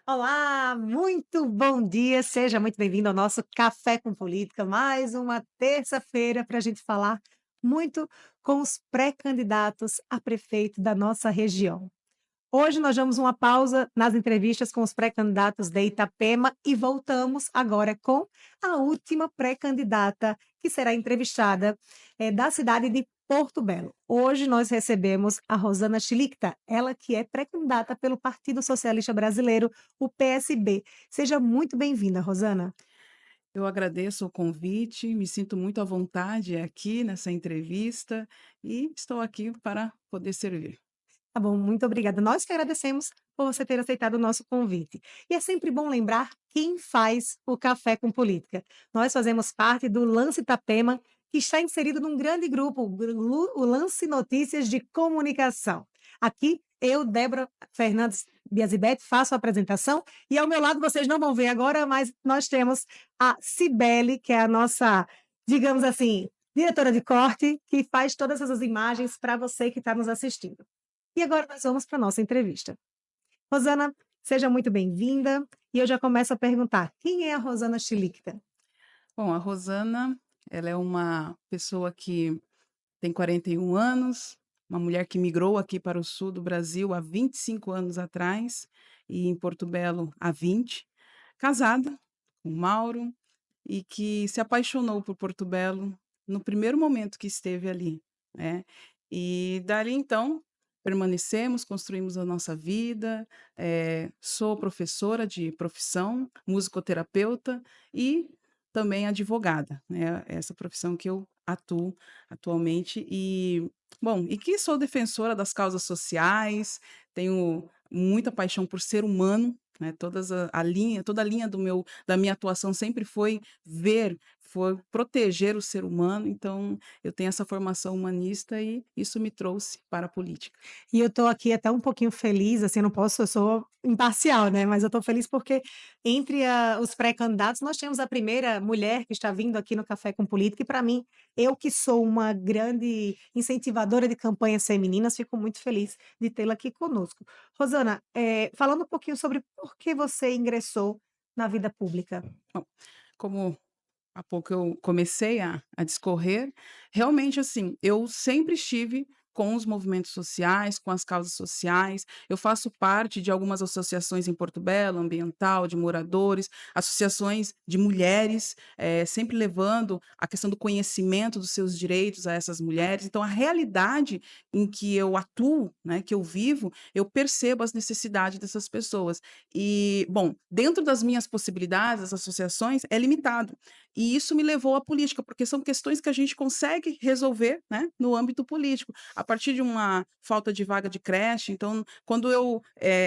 Olá, muito bom dia, seja muito bem-vindo ao nosso Café com Política, mais uma terça-feira para a gente falar muito com os pré-candidatos a prefeito da nossa região. Hoje nós damos uma pausa nas entrevistas com os pré-candidatos de Itapema e voltamos agora com a última pré-candidata que será entrevistada, da cidade de Porto Belo. Hoje nós recebemos a Rosana Schlichter, ela que é pré-candidata pelo Partido Socialista Brasileiro, o PSB. Seja muito bem-vinda, Rosana. Eu agradeço o convite, me sinto muito à vontade aqui nessa entrevista e estou aqui para poder servir. Tá bom, muito obrigada. Nós que agradecemos por você ter aceitado o nosso convite. E é sempre bom lembrar quem faz o Café com Política. Nós fazemos parte do Lance Itapema, que está inserido num grande grupo, o Lance Notícias de Comunicação. Aqui, eu, Débora Fernandes Biasibete, faço a apresentação e ao meu lado, vocês não vão ver agora, mas nós temos a Cibele, que é a nossa, digamos assim, diretora de corte, que faz todas essas imagens para você que está nos assistindo. E agora nós vamos para a nossa entrevista. Rosana, seja muito bem-vinda. E eu já começo a perguntar: quem é a Rosana Schlichter? Bom, a Rosana, ela é uma pessoa que tem 41 anos, uma mulher que migrou aqui para o sul do Brasil há 25 anos atrás e em Porto Belo há 20, casada com Mauro e que se apaixonou por Porto Belo no primeiro momento que esteve ali, né. E dali então, permanecemos, construímos a nossa vida, sou professora de profissão, musicoterapeuta e também advogada, né, essa profissão que eu atuo atualmente e que sou defensora das causas sociais, tenho muita paixão por ser humano, né, toda a linha da minha atuação sempre foi proteger o ser humano, então eu tenho essa formação humanista e isso me trouxe para a política. E eu estou aqui até um pouquinho feliz, assim, eu não posso, eu sou imparcial, né, mas eu estou feliz porque entre os pré-candidatos nós temos a primeira mulher que está vindo aqui no Café com Política e para mim, eu que sou uma grande incentivadora de campanhas femininas, fico muito feliz de tê-la aqui conosco. Rosana, falando um pouquinho sobre por que você ingressou na vida pública. Bom, como há pouco eu comecei a discorrer, realmente, assim, eu sempre estive com os movimentos sociais, com as causas sociais. Eu faço parte de algumas associações em Porto Belo, ambiental, de moradores, associações de mulheres, sempre levando a questão do conhecimento dos seus direitos a essas mulheres. Então, a realidade em que eu atuo, né, que eu vivo, eu percebo as necessidades dessas pessoas. E, bom, dentro das minhas possibilidades, as associações, é limitado. E isso me levou à política, porque são questões que a gente consegue resolver, né, no âmbito político. A partir de uma falta de vaga de creche, então, quando eu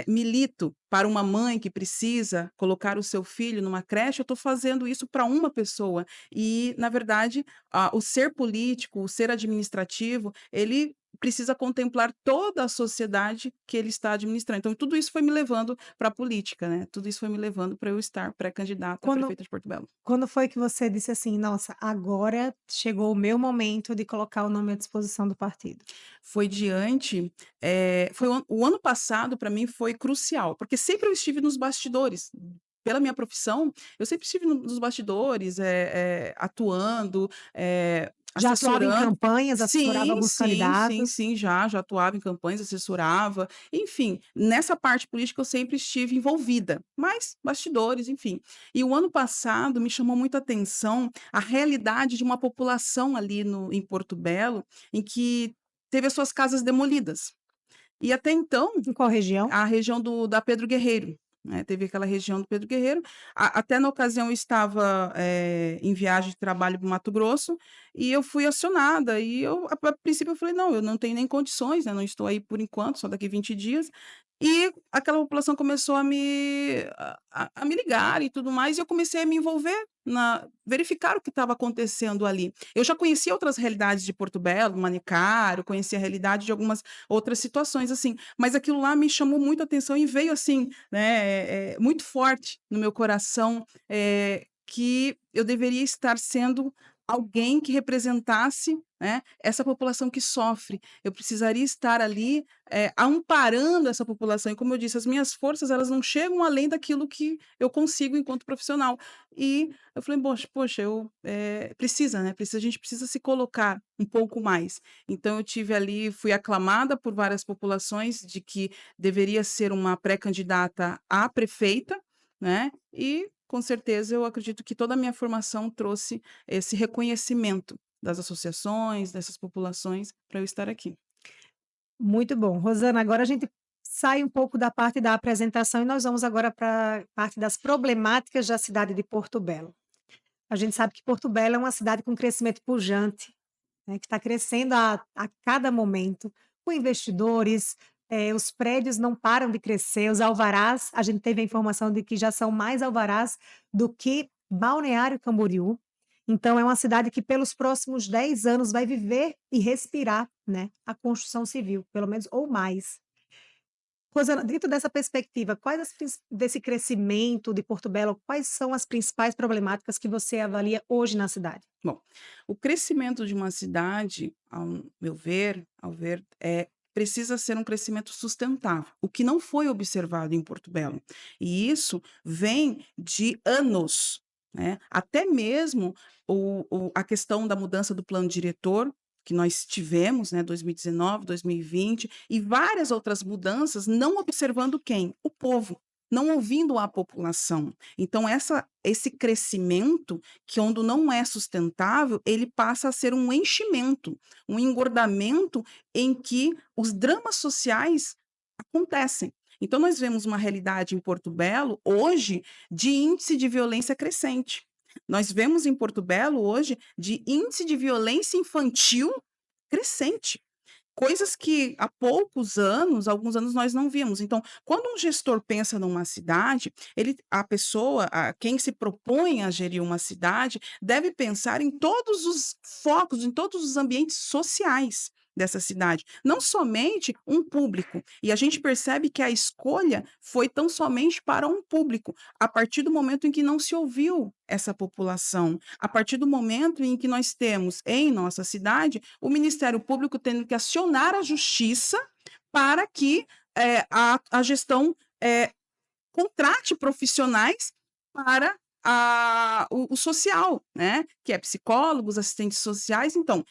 milito para uma mãe que precisa colocar o seu filho numa creche, eu estou fazendo isso para uma pessoa. E, na verdade, o ser político, o ser administrativo, ele precisa contemplar toda a sociedade que ele está administrando. Então, tudo isso foi me levando para a política, né? Tudo isso foi me levando para eu estar pré-candidata a Quando prefeita de Porto Belo. quando foi que você disse assim: "Nossa, agora chegou o meu momento de colocar o nome à disposição do partido"? Foi diante, foi o ano passado para mim foi crucial, porque sempre eu estive nos bastidores. Pela minha profissão, eu sempre estive nos bastidores, atuando, Já atuava em assessorando. campanhas, assessorava Sim, alguns sim, sim, candidatos. sim, já atuava em campanhas, assessorava, enfim, nessa parte política eu sempre estive envolvida, mas bastidores, enfim. E o ano passado me chamou muita atenção a realidade de uma população ali no em Porto Belo, em que teve as suas casas demolidas. E até então, Em qual região? a região da Pedro Guerreiro, né, teve aquela região do Pedro Guerreiro, até na ocasião eu estava, em viagem de trabalho para o Mato Grosso, e eu fui acionada, e eu a princípio eu falei: "Não, eu não tenho nem condições, né, não estou aí por enquanto, só daqui 20 dias". E aquela população começou a me ligar e tudo mais, e eu comecei a me envolver verificar o que estava acontecendo ali. Eu já conhecia outras realidades de Porto Belo, Manicário, conhecia a realidade de algumas outras situações, assim, mas aquilo lá me chamou muito a atenção e veio assim, né, muito forte no meu coração, que eu deveria estar sendo alguém que representasse, né, essa população que sofre. Eu precisaria estar ali, amparando essa população. E como eu disse, as minhas forças, elas não chegam além daquilo que eu consigo enquanto profissional. E eu falei: "Poxa, precisa, né, a gente precisa se colocar um pouco mais". Então eu tive ali, fui aclamada por várias populações de que deveria ser uma pré-candidata a prefeita, né, e com certeza eu acredito que toda a minha formação trouxe esse reconhecimento das associações, dessas populações, para eu estar aqui. Muito bom. Rosana, agora a gente sai um pouco da parte da apresentação e nós vamos agora para a parte das problemáticas da cidade de Porto Belo. A gente sabe que Porto Belo é uma cidade com crescimento pujante, né, que está crescendo a cada momento, com investidores, os prédios não param de crescer, os alvarás, a gente teve a informação de que já são mais alvarás do que Balneário Camboriú. Então é uma cidade que pelos próximos 10 anos vai viver e respirar, né, a construção civil, pelo menos ou mais. Rosana, dentro dessa perspectiva, quais desse crescimento de Porto Belo, quais são as principais problemáticas que você avalia hoje na cidade? Bom, o crescimento de uma cidade, ao ver, precisa ser um crescimento sustentável, o que não foi observado em Porto Belo. E isso vem de anos, né? Até mesmo a questão da mudança do plano diretor, que nós tivemos, né, 2019, 2020, e várias outras mudanças, não observando quem? O povo, não ouvindo a população. Então, esse crescimento que quando não é sustentável, ele passa a ser um enchimento, um engordamento em que os dramas sociais acontecem. Então, nós vemos uma realidade em Porto Belo, hoje, de índice de violência crescente. Nós vemos em Porto Belo, hoje, de índice de violência infantil crescente. Coisas que há poucos anos, alguns anos, nós não víamos. Então, quando um gestor pensa numa cidade, a pessoa, quem se propõe a gerir uma cidade, deve pensar em todos os focos, em todos os ambientes sociais dessa cidade, não somente um público. E a gente percebe que a escolha foi tão somente para um público, a partir do momento em que não se ouviu essa população, a partir do momento em que nós temos em nossa cidade o Ministério Público tendo que acionar a justiça para que a gestão contrate profissionais para o social, né? Que é psicólogos, assistentes sociais. Então,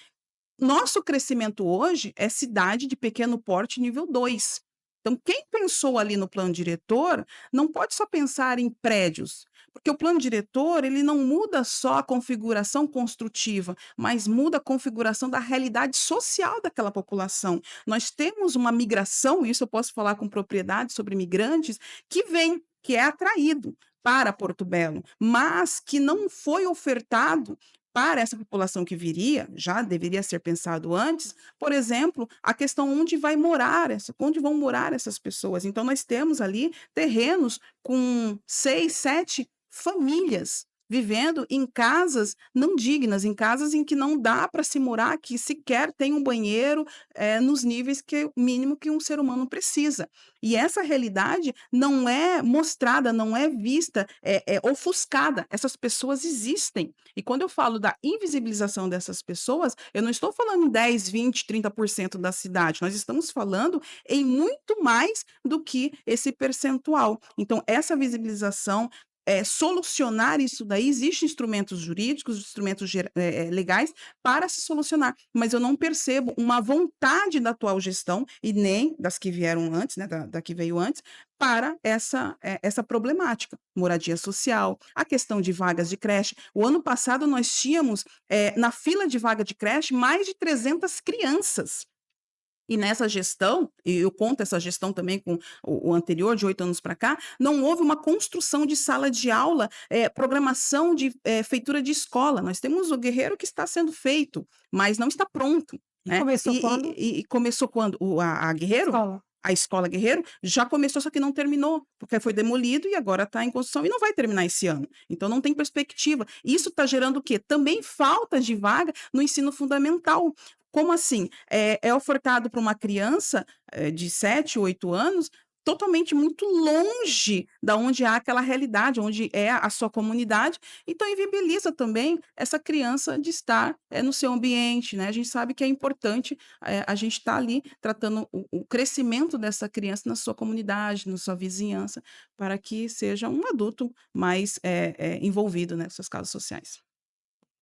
nosso crescimento hoje é cidade de pequeno porte nível 2. Então, quem pensou ali no plano diretor, não pode só pensar em prédios, porque o plano diretor, ele não muda só a configuração construtiva, mas muda a configuração da realidade social daquela população. Nós temos uma migração, isso eu posso falar com propriedade sobre migrantes, que vem, que é atraído para Porto Belo, mas que não foi ofertado para essa população que viria, já deveria ser pensado antes, por exemplo, a questão onde vão morar essas pessoas. Então, nós temos ali terrenos com 6, 7 famílias vivendo em casas não dignas, em casas em que não dá para se morar, que sequer tem um banheiro, nos níveis que o mínimo que um ser humano precisa. E essa realidade não é mostrada, não é vista, é ofuscada. Essas pessoas existem. E quando eu falo da invisibilização dessas pessoas, eu não estou falando em 10, 20, 30% da cidade, nós estamos falando em muito mais do que esse percentual. Então, essa visibilização, solucionar isso daí, existem instrumentos jurídicos, instrumentos legais para se solucionar, mas eu não percebo uma vontade da atual gestão e nem das que vieram antes, né, da que veio antes, para essa problemática. Moradia social, a questão de vagas de creche. O ano passado nós tínhamos, na fila de vaga de creche, mais de 300 crianças. E nessa gestão, e eu conto essa gestão também com o anterior, de 8 anos para cá, não houve uma construção de sala de aula, programação de feitura de escola. Nós temos o Guerreiro que está sendo feito, mas não está pronto, E né. começou quando? E começou quando? A Guerreiro? Escola. A escola Guerreiro já começou, só que não terminou, porque foi demolido e agora está em construção e não vai terminar esse ano. Então não tem perspectiva. Isso está gerando o quê? Também falta de vaga no ensino fundamental. Como assim? É ofertado para uma criança, de 7, 8 anos, totalmente muito longe da onde há aquela realidade, onde é a sua comunidade, então inviabiliza também essa criança de estar, no seu ambiente, né. A gente sabe que é importante, a gente estar ali tratando o crescimento dessa criança na sua comunidade, na sua vizinhança, para que seja um adulto mais, envolvido nessas causas sociais.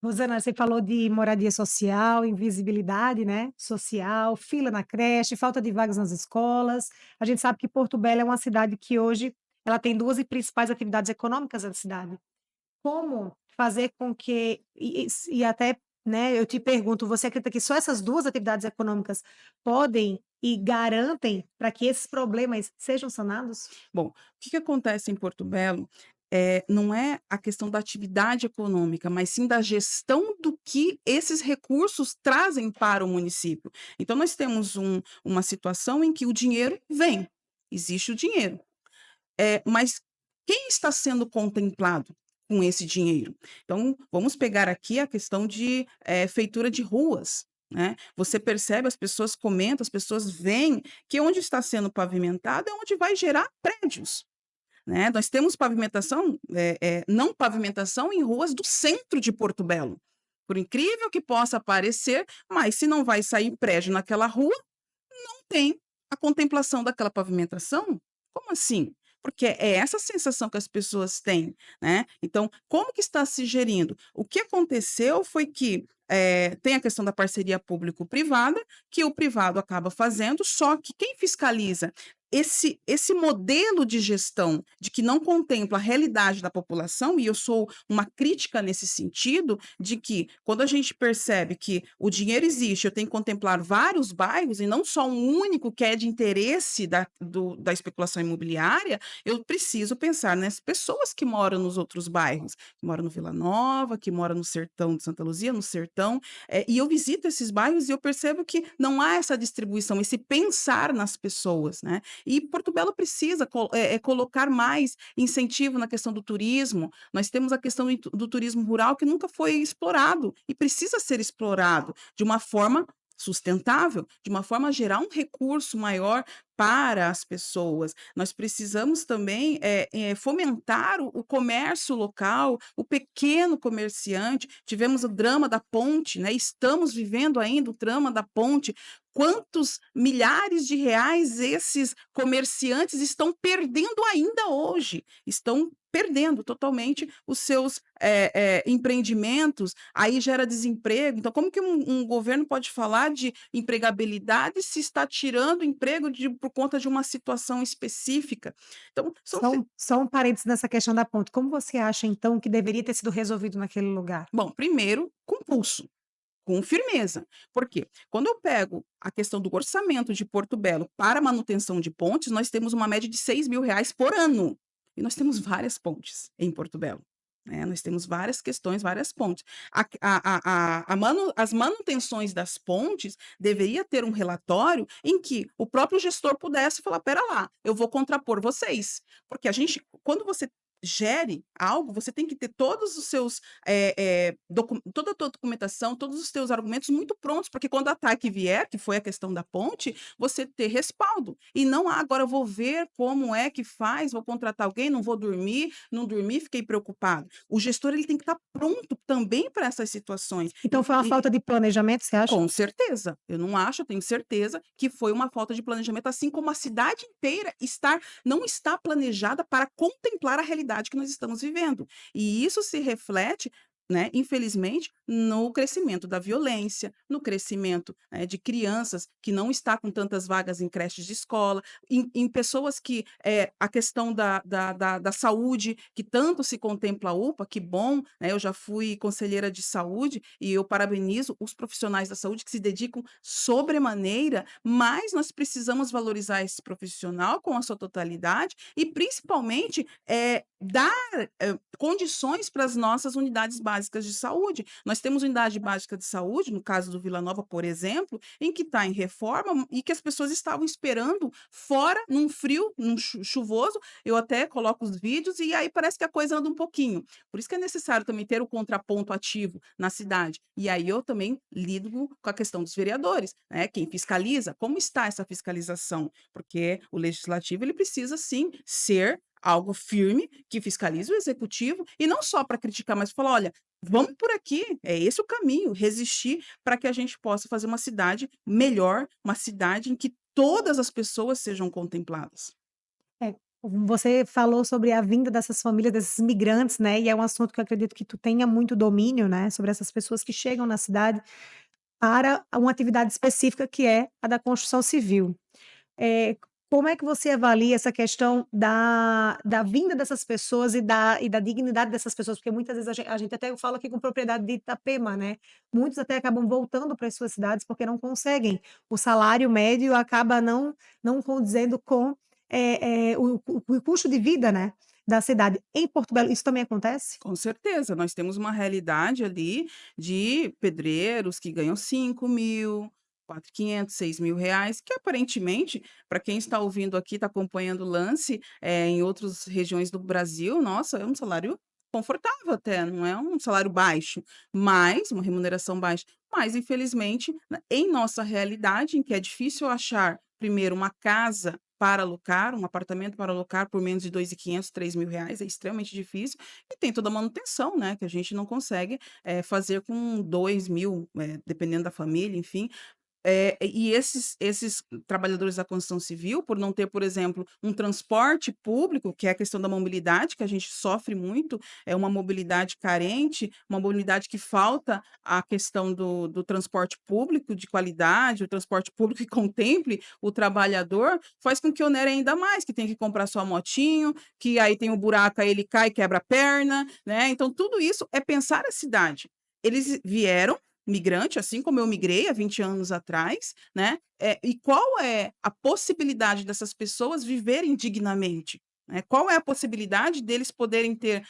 Rosana, você falou de moradia social, invisibilidade, né, social, fila na creche, falta de vagas nas escolas. A gente sabe que Porto Belo é uma cidade que hoje ela tem 2 principais atividades econômicas da cidade. Como fazer com que e até, né, eu te pergunto, você acredita que só essas 2 atividades econômicas podem e garantem para que esses problemas sejam sanados? Bom, o que que acontece em Porto Belo, não é a questão da atividade econômica, mas sim da gestão do que esses recursos trazem para o município. Então nós temos uma situação em que o dinheiro vem, existe o dinheiro, mas quem está sendo contemplado com esse dinheiro? Então vamos pegar aqui a questão de, feitura de ruas, né. Você percebe, as pessoas comentam, as pessoas veem que onde está sendo pavimentado é onde vai gerar prédios. Né, nós temos pavimentação, não pavimentação em ruas do centro de Porto Belo. Por incrível que possa parecer, mas se não vai sair prédio naquela rua, não tem a contemplação daquela pavimentação. Como assim? Porque é essa sensação que as pessoas têm, né. Então, como que está se gerindo? O que aconteceu foi que, tem a questão da parceria público-privada, que o privado acaba fazendo, só que quem fiscaliza esse modelo de gestão, de que não contempla a realidade da população, e eu sou uma crítica nesse sentido, de que quando a gente percebe que o dinheiro existe, eu tenho que contemplar vários bairros e não só um único que é de interesse da especulação imobiliária, eu preciso pensar nas pessoas que moram nos outros bairros, que moram no Vila Nova, que moram no sertão de Santa Luzia, no sertão, e eu visito esses bairros e eu percebo que não há essa distribuição, esse pensar nas pessoas, né. E Porto Belo precisa colocar mais incentivo na questão do turismo. Nós temos a questão do turismo rural que nunca foi explorado e precisa ser explorado de uma forma sustentável, de uma forma a gerar um recurso maior para as pessoas. Nós precisamos também, fomentar o comércio local, o pequeno comerciante. Tivemos o drama da ponte, né, estamos vivendo ainda o drama da ponte. Quantos milhares de reais esses comerciantes estão perdendo ainda hoje? Estão perdendo totalmente os seus, empreendimentos, aí gera desemprego. Então como que um governo pode falar de empregabilidade se está tirando emprego por conta de uma situação específica? Então são Só um parênteses nessa questão da ponte, como você acha então que deveria ter sido resolvido naquele lugar? bom, primeiro com pulso. Com firmeza. Por quê? Quando eu pego a questão do orçamento de Porto Belo para manutenção de pontes, nós temos uma média de R$ 6.000 por ano. E nós temos várias pontes em Porto Belo, né, nós temos várias questões, várias pontes. As manutenções das pontes deveria ter um relatório em que o próprio gestor pudesse falar: "Espera lá, eu vou contrapor vocês", porque a gente quando você gere algo, você tem que ter todos os seus, toda a tua documentação, todos os teus argumentos muito prontos, porque quando o ataque vier, que foi a questão da ponte, você ter respaldo. E não: "Ah, agora eu vou ver como é que faz, vou contratar alguém, não vou dormir, não dormi, fiquei preocupado". O gestor ele tem que estar pronto também para essas situações. Então foi uma falta de planejamento, você acha? Com certeza, eu não acho, eu tenho certeza que foi uma falta de planejamento, assim como a cidade inteira não está planejada para contemplar a realidade que nós estamos vivendo. E isso se reflete, né, infelizmente, no crescimento da violência, no crescimento, de crianças que não está com tantas vagas em creches de escola, em pessoas que, a questão da saúde, que tanto se contempla a UPA, que bom, né, eu já fui conselheira de saúde e eu parabenizo os profissionais da saúde que se dedicam sobremaneira, mas nós precisamos valorizar esse profissional com a sua totalidade e principalmente, dar, condições para as nossas unidades básicas básicas de saúde. Nós temos unidade básica de saúde, no caso do Vila Nova, por exemplo, em que está em reforma e que as pessoas estavam esperando fora, num frio, num chuvoso. Eu até coloco os vídeos e aí parece que a coisa anda um pouquinho. Por isso que é necessário também ter o contraponto ativo na cidade. E aí eu também lido com a questão dos vereadores, né? Quem fiscaliza, como está essa fiscalização? Porque o legislativo ele precisa sim ser algo firme que fiscalize o executivo e não só para criticar, mas falar, olha, vamos por aqui, é esse o caminho, resistir para que a gente possa fazer uma cidade melhor, uma cidade em que todas as pessoas sejam contempladas. É, você falou sobre a vinda dessas famílias, desses migrantes, né, e é um assunto que eu acredito que tu tenha muito domínio, né, sobre essas pessoas que chegam na cidade para uma atividade específica que é a da construção civil. Como é que você avalia essa questão da vinda dessas pessoas e da dignidade dessas pessoas? Porque muitas vezes a gente até eu falo aqui com propriedade de Itapema, né, muitos até acabam voltando para as suas cidades porque não conseguem. O salário médio acaba não condizendo com, o custo de vida, né, da cidade. Em Porto Belo isso também acontece? Com certeza, nós temos uma realidade ali de pedreiros que ganham 5.000, 4.500, R$ 6.000, que aparentemente, para quem está ouvindo aqui, está acompanhando o lance, em outras regiões do Brasil, nossa, é um salário confortável até, não é um salário baixo, mas uma remuneração baixa. Mas, infelizmente, em nossa realidade, em que é difícil achar, primeiro, uma casa para alocar, um apartamento para alocar por menos de 2.500, R$ 3.000, é extremamente difícil. E tem toda a manutenção, né, que a gente não consegue, fazer com 2.000, dependendo da família, enfim. E esses trabalhadores da construção civil, por não ter, por exemplo, um transporte público, que é a questão da mobilidade, que a gente sofre muito, é uma mobilidade carente, uma mobilidade que falta a questão do transporte público de qualidade, o transporte público que contemple o trabalhador, faz com que onere ainda mais, que tem que comprar sua motinho, que aí tem um buraco, aí ele cai, quebra a perna, né? Então, tudo isso é pensar a cidade. Eles vieram migrante, assim como eu migrei há 20 anos atrás, né, e qual é a possibilidade dessas pessoas viverem dignamente, né? Qual é a possibilidade deles poderem ter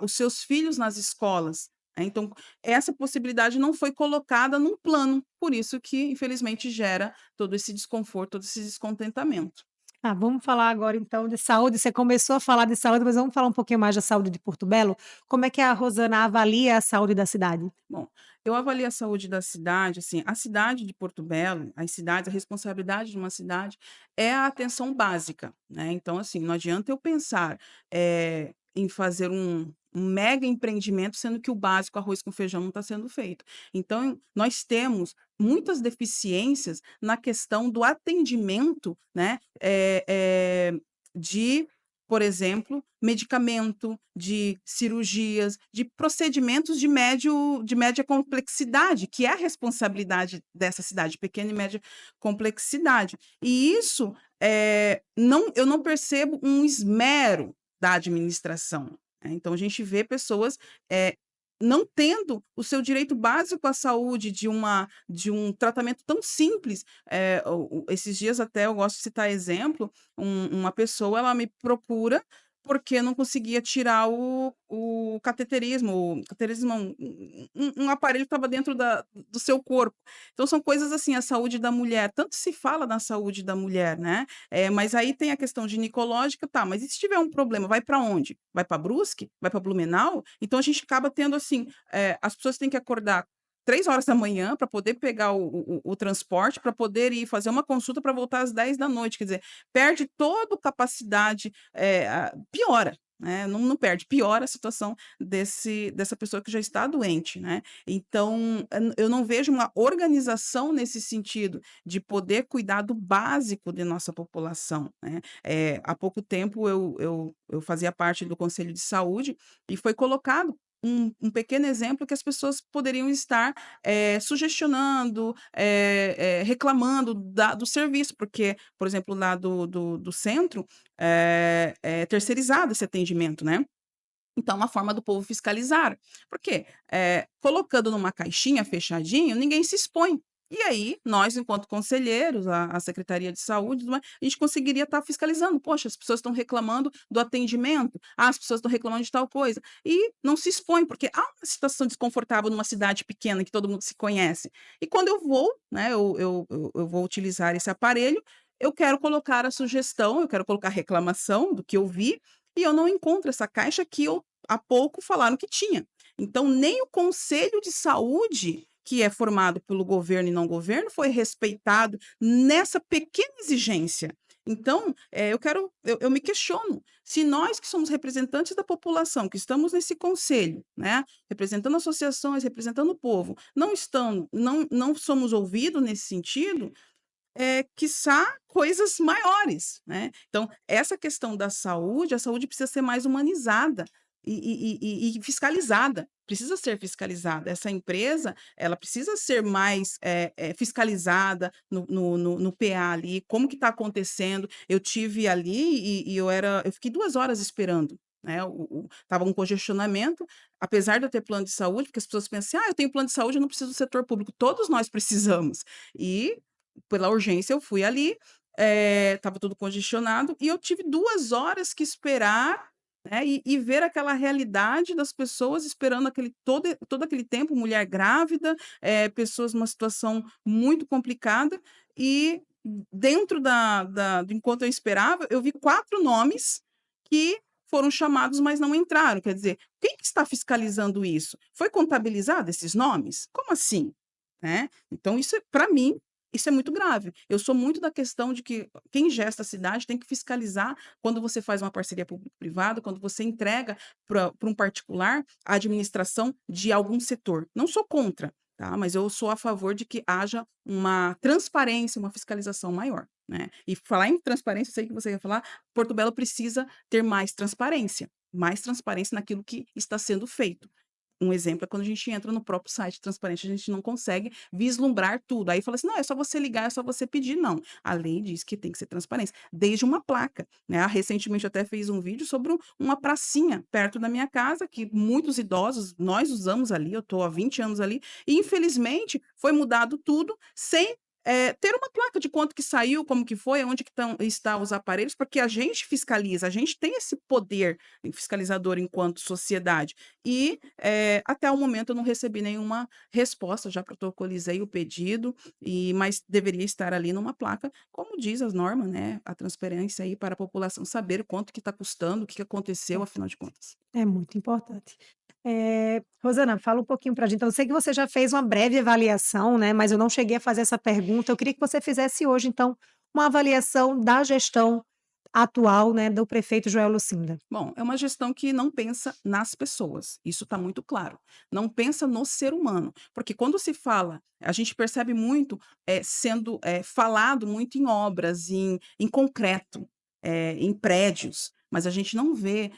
os seus filhos nas escolas, né? Então, essa possibilidade não foi colocada num plano, por isso que infelizmente gera todo esse desconforto, todo esse descontentamento. Ah, vamos falar agora então de saúde. Você começou a falar de saúde, mas vamos falar um pouquinho mais da saúde de Porto Belo? Como é que a Rosana avalia a saúde da cidade? Bom, eu avalio a saúde da cidade, assim, a cidade de Porto Belo, as cidades, a responsabilidade de uma cidade é a atenção básica, né? Então, assim, não adianta eu pensar em fazer um mega empreendimento, sendo que o básico, arroz com feijão, não está sendo feito. Então, nós temos muitas deficiências na questão do atendimento, né? De, por exemplo, medicamento, de cirurgias, de procedimentos de média complexidade, que é a responsabilidade dessa cidade, pequena e média complexidade. E isso, eu não percebo um esmero da administração, né. Então a gente vê pessoas, não tendo o seu direito básico à saúde de um tratamento tão simples. Esses dias até eu gosto de citar exemplo, uma pessoa ela me procura porque não conseguia tirar o cateterismo não, um aparelho que estava dentro do seu corpo. Então são coisas assim, a saúde da mulher, tanto se fala na saúde da mulher, né, mas aí tem a questão ginecológica, tá, mas e se tiver um problema, vai para onde? Vai para Brusque? Vai para Blumenau? Então a gente acaba tendo assim, as pessoas têm que acordar 3 horas da manhã para poder pegar o transporte, para poder ir fazer uma consulta para voltar às 10 da noite, quer dizer, perde toda a capacidade, piora, né, não perde, piora a situação dessa pessoa que já está doente, né. Então, eu não vejo uma organização nesse sentido, de poder cuidar do básico de nossa população, né. Há pouco tempo eu fazia parte do conselho de saúde e foi colocado um pequeno exemplo que as pessoas poderiam estar, sugestionando, reclamando do serviço, porque, por exemplo, lá do centro, é terceirizado esse atendimento, né. Então, uma forma do povo fiscalizar. Por quê? Colocando numa caixinha fechadinho, ninguém se expõe. E aí, nós, enquanto conselheiros, a Secretaria de Saúde, tudo mais, a gente conseguiria estar fiscalizando. Poxa, as pessoas estão reclamando do atendimento, as pessoas estão reclamando de tal coisa. E não se expõe, porque há uma situação desconfortável numa cidade pequena que todo mundo se conhece. E quando eu vou, né, eu vou utilizar esse aparelho, eu quero colocar a sugestão, eu quero colocar a reclamação do que eu vi, e eu não encontro essa caixa que eu há pouco falaram que tinha. Então, nem o Conselho de Saúde, que é formado pelo governo e não governo, foi respeitado nessa pequena exigência. Então, eu me questiono, se nós que somos representantes da população, que estamos nesse conselho, né, representando associações, representando o povo, não somos ouvidos nesse sentido, quiçá coisas maiores, né. Então, essa questão da saúde, a saúde precisa ser mais humanizada e fiscalizada, precisa ser fiscalizada. Essa empresa, ela precisa ser mais, fiscalizada no PA ali, como que está acontecendo. Eu tive ali eu fiquei 2 horas esperando, né, estava um congestionamento, apesar de eu ter plano de saúde, porque as pessoas pensam assim: "Ah, eu tenho plano de saúde, eu não preciso do setor público", todos nós precisamos. E pela urgência eu fui ali, estava tudo congestionado e eu tive 2 horas que esperar, né, e ver aquela realidade das pessoas esperando todo aquele tempo, mulher grávida, pessoas numa situação muito complicada e dentro do enquanto eu esperava, eu vi 4 nomes que foram chamados, mas não entraram, quer dizer, quem que está fiscalizando isso? Foi contabilizado esses nomes? Como assim? Né, então isso para mim isso é muito grave. Eu sou muito da questão de que quem gesta a cidade tem que fiscalizar quando você faz uma parceria público-privada, quando você entrega para um particular a administração de algum setor. Não sou contra, tá, mas eu sou a favor de que haja uma transparência, uma fiscalização maior, né. E falar em transparência, eu sei que você ia falar, Porto Belo precisa ter mais transparência naquilo que está sendo feito. Um exemplo é quando a gente entra no próprio site transparente, a gente não consegue vislumbrar tudo. Aí fala assim: "Não, é só você ligar, é só você pedir". Não, a lei diz que tem que ser transparência, desde uma placa, né. Recentemente eu até fiz um vídeo sobre uma pracinha perto da minha casa, que muitos idosos, nós usamos ali, eu estou há 20 anos ali, e infelizmente foi mudado tudo sem, ter uma placa de quanto que saiu, como que foi, onde que está os aparelhos, porque a gente fiscaliza, a gente tem esse poder fiscalizador enquanto sociedade. E, até o momento eu não recebi nenhuma resposta, já protocolizei o pedido, mas deveria estar ali numa placa, como diz as normas, né, a transparência aí para a população saber quanto que está custando, o que que aconteceu, afinal de contas. É muito importante. Rosana, fala um pouquinho pra gente, então eu sei que você já fez uma breve avaliação, né, mas eu não cheguei a fazer essa pergunta, eu queria que você fizesse hoje então, uma avaliação da gestão atual, né, do prefeito Joel Lucinda. Bom, é uma gestão que não pensa nas pessoas, isso está muito claro. Não pensa no ser humano, porque quando se fala, a gente percebe muito sendo falado muito em obras, em concreto, em prédios, mas a gente não vê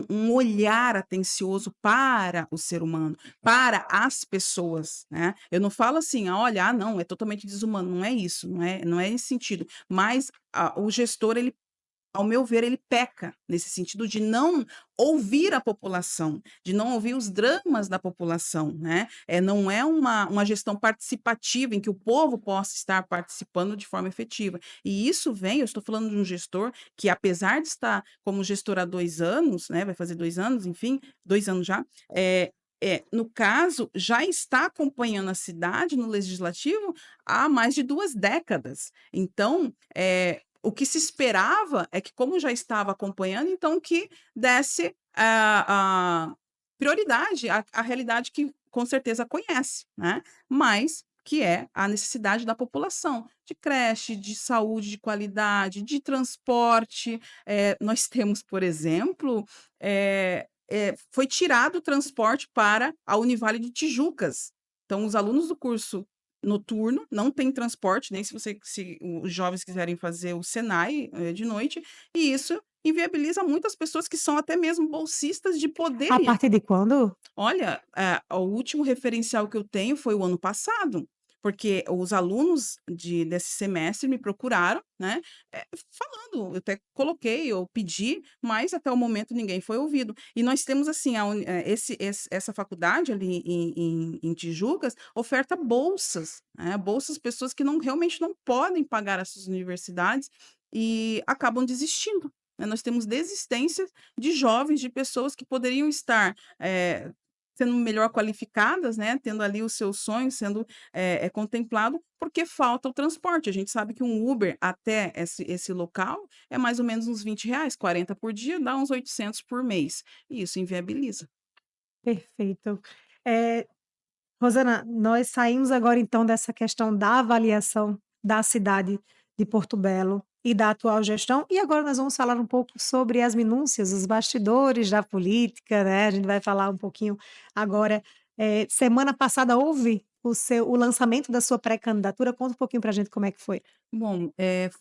um olhar atencioso para o ser humano, para as pessoas, né? Eu não falo assim, olha, não, é totalmente desumano, não é isso, não é esse sentido, mas o gestor ele ao meu ver, ele peca nesse sentido de não ouvir a população, de não ouvir os dramas da população, né. Não é uma gestão participativa em que o povo possa estar participando de forma efetiva. E isso vem eu estou falando de um gestor que apesar de estar como gestor há 2 anos, né, vai fazer 2 anos, enfim, 2 anos já, no caso, já está acompanhando a cidade no legislativo há mais de 2 décadas. Então, o que se esperava é que, como já estava acompanhando, então que desse a prioridade à realidade que com certeza conhece, né, mas que é a necessidade da população, de creche, de saúde de qualidade, de transporte. Nós temos, por exemplo, foi tirado o transporte para a Univale de Tijucas. Então os alunos do curso noturno, não tem transporte, nem se os jovens quiserem fazer o Senai, de noite, e isso inviabiliza muitas pessoas que são até mesmo bolsistas de poder A ir. partir de quando? Olha, o último referencial que eu tenho foi o ano passado, porque os alunos desse semestre me procuraram, né, falando, eu até coloquei, eu pedi, mas até o momento ninguém foi ouvido. E nós temos assim, essa faculdade ali em Tijucas oferta bolsas, né, bolsas, pessoas que não realmente não podem pagar as suas universidades e acabam desistindo, né. Nós temos desistência de jovens, de pessoas que poderiam estar, sendo melhor qualificadas, né, tendo ali o seu sonho sendo, contemplado, porque falta o transporte. A gente sabe que um Uber até esse local é mais ou menos uns R$ 20, 40 por dia, dá uns 800 por mês, e isso inviabiliza. Perfeito. Eh, Rosana, nós saímos agora então dessa questão da avaliação da cidade de Porto Belo e da atual gestão, e agora nós vamos falar um pouco sobre as minúcias, os bastidores da política, né, a gente vai falar um pouquinho agora, semana passada houve o lançamento da sua pré-candidatura, conta um pouquinho pra gente como é que foi. Bom,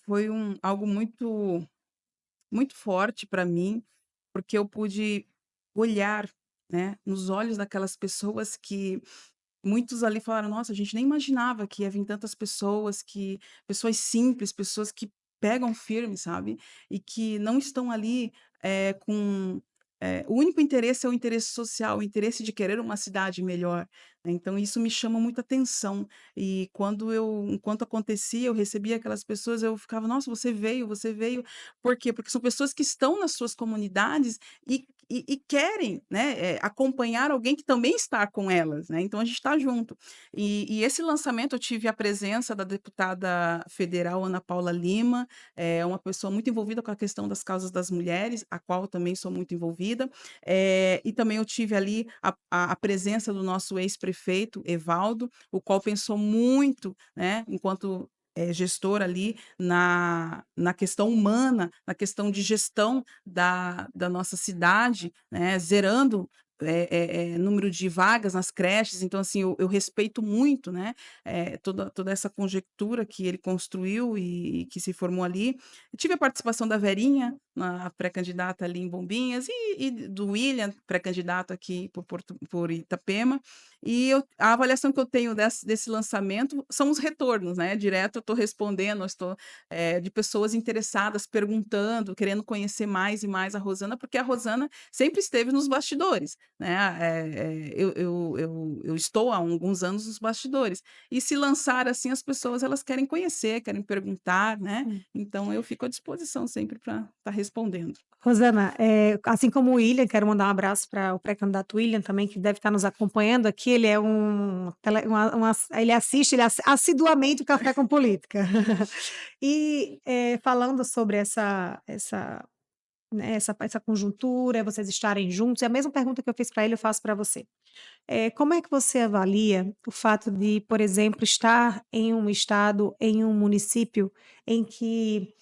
foi algo muito muito forte para mim, porque eu pude olhar, né, nos olhos daquelas pessoas que muitos ali falaram: "Nossa, a gente nem imaginava que ia vir tantas pessoas, que pessoas simples, pessoas que pegam firme, sabe, e que não estão ali, o único interesse é o interesse social, o interesse de querer uma cidade melhor", né. Então isso me chama muita atenção. E enquanto acontecia, eu recebia aquelas pessoas, eu ficava: "Nossa, você veio, você veio". Por quê? Porque são pessoas que estão nas suas comunidades e querem, né, acompanhar alguém que também está com elas, né, então a gente está junto. E esse lançamento eu tive a presença da deputada federal Ana Paula Lima, é uma pessoa muito envolvida com a questão das causas das mulheres, a qual eu também sou muito envolvida, e também eu tive ali a presença do nosso ex-prefeito Evaldo, o qual pensou muito, né, enquanto, gestor ali na questão humana, na questão de gestão da nossa cidade, né, zerando, número de vagas nas creches. Então, assim, eu respeito muito, né, toda essa conjectura que ele construiu e que se formou ali. Tive a participação da Verinha, na pré-candidata ali em Bombinhas, e do William, pré-candidato aqui por Itapema. E a avaliação que eu tenho desse lançamento são os retornos, né, direto eu estou respondendo, eu estou de pessoas interessadas, perguntando, querendo conhecer mais e mais a Rosana, porque a Rosana sempre esteve nos bastidores, né, eu estou há alguns anos nos bastidores, e se lançar assim, as pessoas elas querem conhecer, querem perguntar, né, então eu fico à disposição sempre para estar respondendo. Rosana, assim como o William, quero mandar um abraço para o pré-candidato William também, que deve estar nos acompanhando aqui, ele é um tele ele assiste, assiduamente o Café com Política. E, falando sobre essa, né, essa conjuntura, vocês estarem juntos, é a mesma pergunta que eu fiz para ele, eu faço para você. Como é que você avalia o fato de, por exemplo, estar em um estado, em um município em que,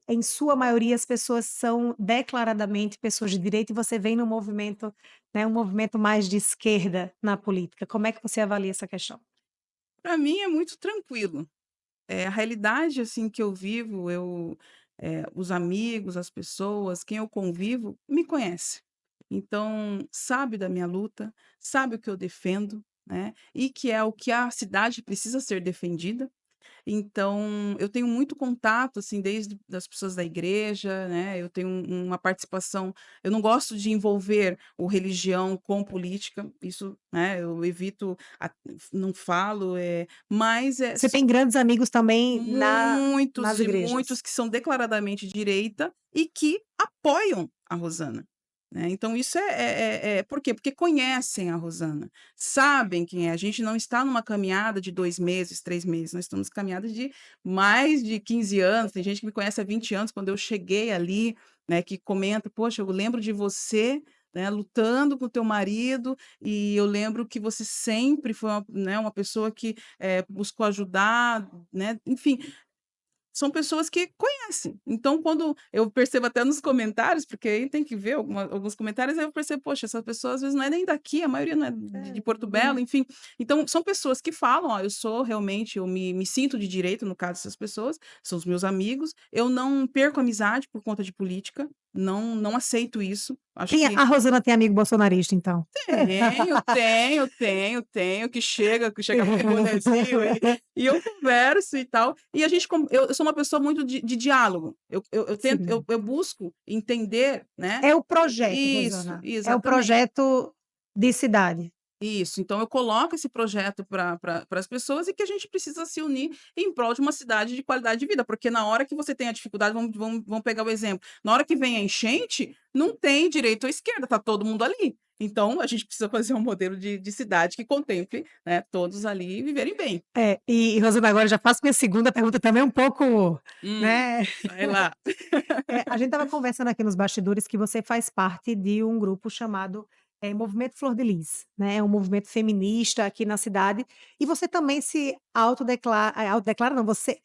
em sua maioria, as pessoas são declaradamente pessoas de direita e você vem num movimento, né, um movimento mais de esquerda na política. Como é que você avalia essa questão? Para mim é muito tranquilo. A realidade, assim, que eu vivo, os amigos, as pessoas, quem eu convivo, me conhece. Então, sabe da minha luta, sabe o que eu defendo, né, e que é o que a cidade precisa ser defendida. Então, eu tenho muito contato, assim, desde das pessoas da igreja, né, eu tenho uma participação, eu não gosto de envolver o religião com política, isso, né, eu evito, não falo, mas, Você tem grandes amigos também nas muitos e igrejas? muitos que são declaradamente direita e que apoiam a Rosana, né. Então isso por quê? Porque conhecem a Rosana, sabem quem é. A gente não está numa caminhada de 2 meses, 3 meses, nós estamos caminhada de mais de 15 anos. Tem gente que me conhece há 20 anos, quando eu cheguei ali, né, que comenta: "Poxa, eu lembro de você, né, lutando com o teu marido, e eu lembro que você sempre foi uma pessoa que buscou ajudar", né, enfim, são pessoas que conhecem. Então, quando eu percebo até nos comentários, porque aí tem que ver alguns comentários, aí eu percebo: "Poxa, essa pessoa às vezes não é nem daqui, a maioria não é de Porto Belo", enfim. Então, são pessoas que falam: "Ó, eu sou realmente, eu me sinto de direita", no caso dessas pessoas, são os meus amigos, eu não perco amizade por conta de política, não aceito isso. Acho Tem que a Rosana tem amigo bolsonarista, então? tenho, que chega com o bonezinho e eu converso e tal. E a gente eu sou uma pessoa muito de diálogo. Eu tento Sim. eu busco entender, né. É o projeto, Isso, Rosana. É o exatamente. projeto de cidade. Isso, então eu coloco esse projeto para as pessoas e que a gente precisa se unir em prol de uma cidade de qualidade de vida, porque na hora que você tem a dificuldade, vamos pegar o exemplo, na hora que vem a enchente, não tem direita ou esquerda, tá todo mundo ali. Então a gente precisa fazer um modelo de cidade que contemple, né, todos ali viverem bem. É, Rosana, agora já faço minha segunda pergunta também um pouco, Hum, né, vai lá. a gente estava conversando aqui nos bastidores que você faz parte de um grupo chamado, Movimento Flor de Lis, né, é um movimento feminista aqui na cidade, e você também se autodeclara não, você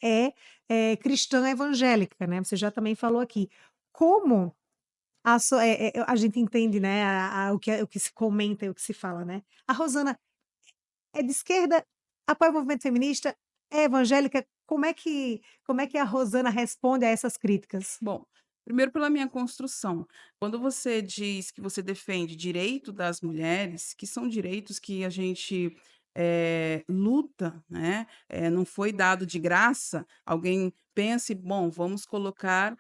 cristã evangélica, né, você já também falou aqui. Como a gente entende, né, o que se comenta e o que se fala, né. A Rosana é de esquerda, apoia o movimento feminista, é evangélica, como é que a Rosana responde a essas críticas? Bom, primeiro pela minha construção. Quando você diz que você defende direito das mulheres, que são direitos que a gente luta, né? Não foi dado de graça. Alguém pense, bom, vamos colocar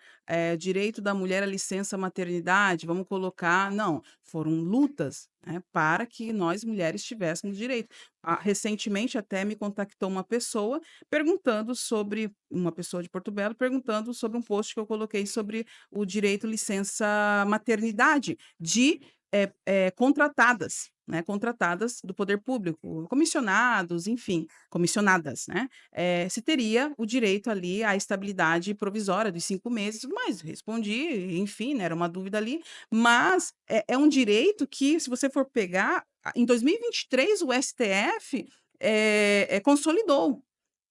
direito da mulher à licença maternidade, vamos colocar. Não, foram lutas, né, para que nós mulheres tivéssemos direito. Recentemente até me contactou uma pessoa de Porto Belo, perguntando sobre um post que eu coloquei sobre o direito licença maternidade de contratadas, né? Contratadas do poder público, comissionados, enfim, comissionadas, né? Se teria o direito ali à estabilidade provisória dos 5 meses, mas respondi, enfim, né? Era uma dúvida ali, mas é um direito que, se você for pegar, em 2023, o STF consolidou,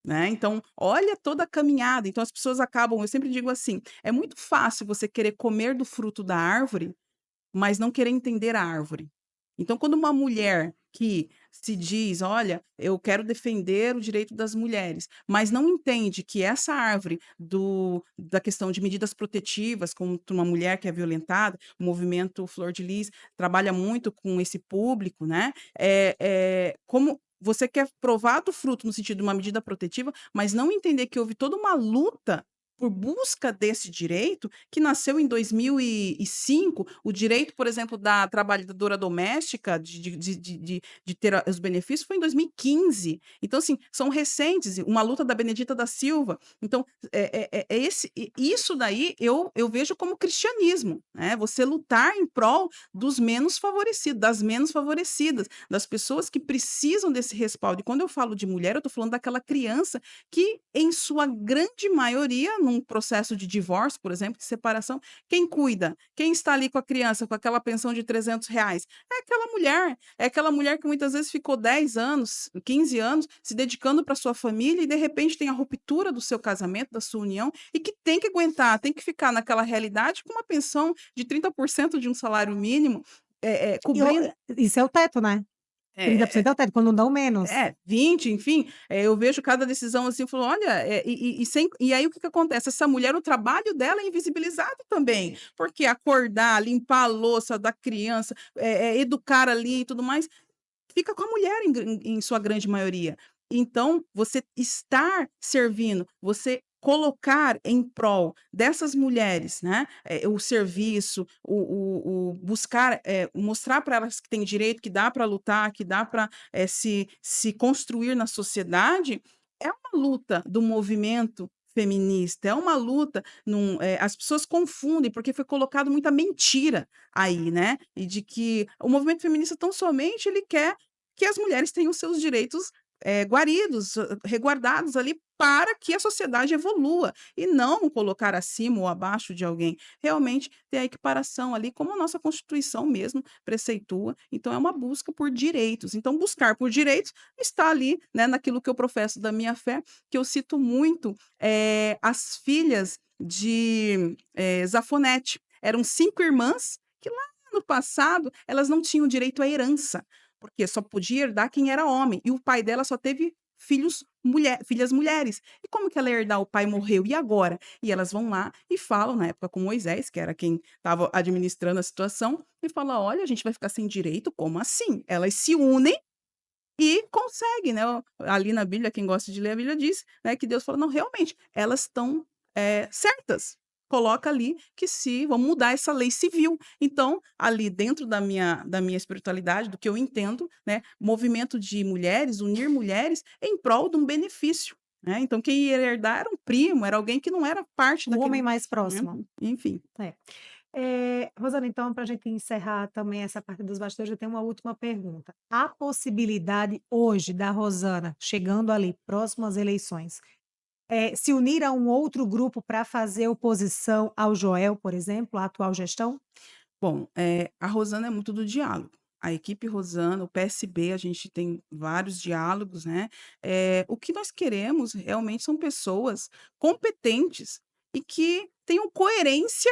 né, então, olha toda a caminhada, então as pessoas acabam eu sempre digo assim, é muito fácil você querer comer do fruto da árvore, mas não querer entender a árvore. Então, quando uma mulher que se diz: "Olha, eu quero defender o direito das mulheres", mas não entende que essa árvore da questão de medidas protetivas contra uma mulher que é violentada, o movimento Flor de Lis trabalha muito com esse público, né, como você quer provar do fruto no sentido de uma medida protetiva, mas não entender que houve toda uma luta por busca desse direito, que nasceu em 2005, o direito, por exemplo, da trabalhadora doméstica de ter os benefícios foi em 2015. Então, assim, são recentes, uma luta da Benedita da Silva. Então, isso daí eu vejo como cristianismo, né? Você lutar em prol dos menos favorecidos, das menos favorecidas, das pessoas que precisam desse respaldo. E quando eu falo de mulher, eu estou falando daquela criança que, em sua grande maioria, num processo de divórcio, por exemplo, de separação, quem cuida? Quem está ali com a criança, com aquela pensão de R$ 300? É aquela mulher que muitas vezes ficou 10 anos, 15 anos, se dedicando para sua família e, de repente, tem a ruptura do seu casamento, da sua união, e que tem que aguentar, tem que ficar naquela realidade com uma pensão de 30% de um salário mínimo, E o cobrindo. isso é o teto, né? É, 30% é o teto, quando não dão menos. 20, enfim, eu vejo cada decisão assim, eu falo: "Olha", e aí o que que acontece? Essa mulher, o trabalho dela é invisibilizado também, porque acordar, limpar a louça da criança, educar ali e tudo mais, fica com a mulher em sua grande maioria. Então, você estar servindo, você colocar em prol dessas mulheres, né, o serviço, o buscar, mostrar para elas que têm direito, que dá para lutar, que dá para se construir na sociedade, é uma luta do movimento feminista, é uma luta as pessoas confundem, porque foi colocado muita mentira aí, né, e de que o movimento feminista tão somente ele quer que as mulheres tenham seus direitos, guaridos, resguardados ali, para que a sociedade evolua, e não colocar acima ou abaixo de alguém. Realmente ter a equiparação ali, como a nossa Constituição mesmo preceitua, então é uma busca por direitos. Então buscar por direitos está ali, né, naquilo que eu professo da minha fé, que eu cito muito, as filhas de, Zafonete. Eram 5 irmãs que lá no passado, elas não tinham direito à herança, porque só podia herdar quem era homem, e o pai dela só teve filhas mulheres. E como que ela ia herdar? O pai morreu, e agora? E elas vão lá e falam, na época com Moisés, que era quem estava administrando a situação, e fala: olha, a gente vai ficar sem direito? Como assim? Elas se unem e consegue, né, ali na Bíblia, quem gosta de ler a Bíblia diz, né, que Deus fala: "Não, realmente, elas estão, certas". Coloca ali que se vamos mudar essa lei civil. Então, ali dentro da minha espiritualidade, do que eu entendo, né, movimento de mulheres, unir mulheres em prol de um benefício, né. Então quem ia herdar era um primo, era alguém que não era parte O homem daquele, mais né, próximo. enfim. É. Rosana, então, para a gente encerrar também essa parte dos bastidores, eu tenho uma última pergunta. Há possibilidade hoje da Rosana, chegando ali próximo às eleições, se unir a um outro grupo para fazer oposição ao Joel, por exemplo, à atual gestão? Bom, a Rosana é muito do diálogo. A equipe Rosana, o PSB, a gente tem vários diálogos, né. O que nós queremos realmente são pessoas competentes e que tenham coerência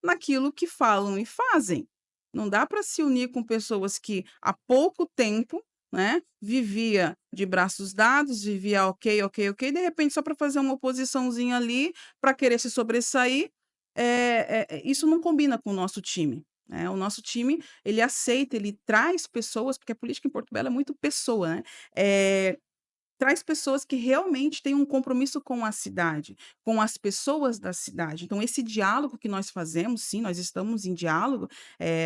naquilo que falam e fazem. Não dá para se unir com pessoas que há pouco tempo, né, vivia de braços dados, vivia ok, ok, ok, de repente só para fazer uma oposiçãozinha ali, para querer se sobressair, isso não combina com o nosso time, né. O nosso time, ele aceita, ele traz pessoas, porque a política em Porto Belo é muito pessoa, né, eh traz pessoas que realmente têm um compromisso com a cidade, com as pessoas da cidade. Então esse diálogo que nós fazemos, sim, nós estamos em diálogo,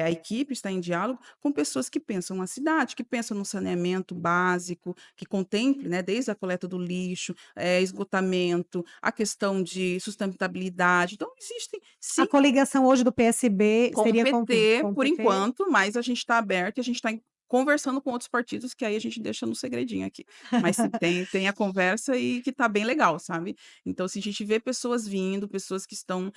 a equipe está em diálogo com pessoas que pensam na cidade, que pensam no saneamento básico, que contemple, né, desde a coleta do lixo, esgotamento, a questão de sustentabilidade. Então existem A sim coligação hoje do PSB com o seria com quem? PT, Com o por PT? enquanto, mas a gente está aberto e a gente está conversando com outros partidos, que aí a gente deixa no segredinho aqui. Mas sim, tem a conversa e que tá bem legal, sabe. Então, se a gente vê pessoas vindo, pessoas que estão,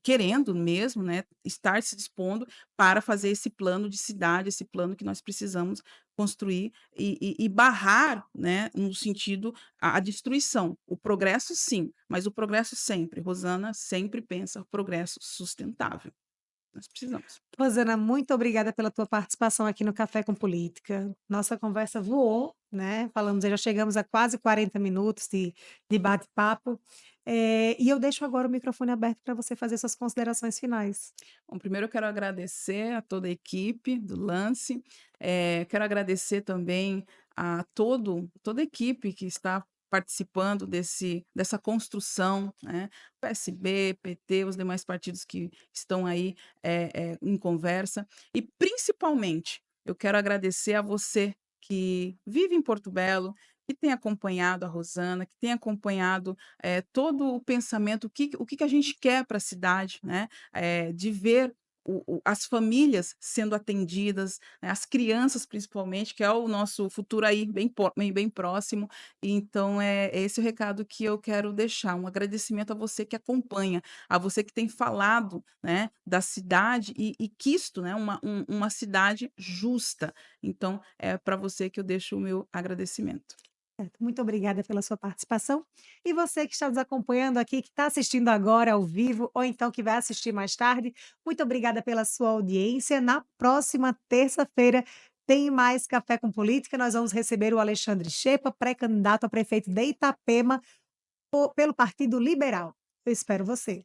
querendo mesmo, né, estar se dispondo para fazer esse plano de cidade, esse plano que nós precisamos construir e barrar, né, no sentido a destruição. O progresso sim, mas o progresso sempre. Rosana sempre pensa progresso sustentável. Nós precisamos. Rosana, muito obrigada pela tua participação aqui no Café com Política. Nossa conversa voou, né, falamos aí já chegamos a quase 40 minutos de bate-papo, e eu deixo agora o microfone aberto para você fazer suas considerações finais. Bom, primeiro eu quero agradecer a toda a equipe do Lance, quero agradecer também a toda a equipe que está participando dessa construção, né, PSB, PT, os demais partidos que estão aí, em conversa. E principalmente, eu quero agradecer a você que vive em Porto Belo, que tem acompanhado a Rosana, que tem acompanhado, todo o pensamento, o que que a gente quer para a cidade, né, de ver as famílias sendo atendidas, né, as crianças principalmente, que é o nosso futuro aí bem próximo. Então é esse o recado que eu quero deixar, um agradecimento a você que acompanha, a você que tem falado, né, da cidade e quisto, né, uma cidade justa. Então é para você que eu deixo o meu agradecimento. Certo, muito obrigada pela sua participação. E você que está nos acompanhando aqui, que está assistindo agora ao vivo, ou então que vai assistir mais tarde, muito obrigada pela sua audiência. Na próxima terça-feira tem mais Café com Política. Nós vamos receber o Alexandre Chepa, pré-candidato a prefeito de Itapema, pelo Partido Liberal. Eu espero você.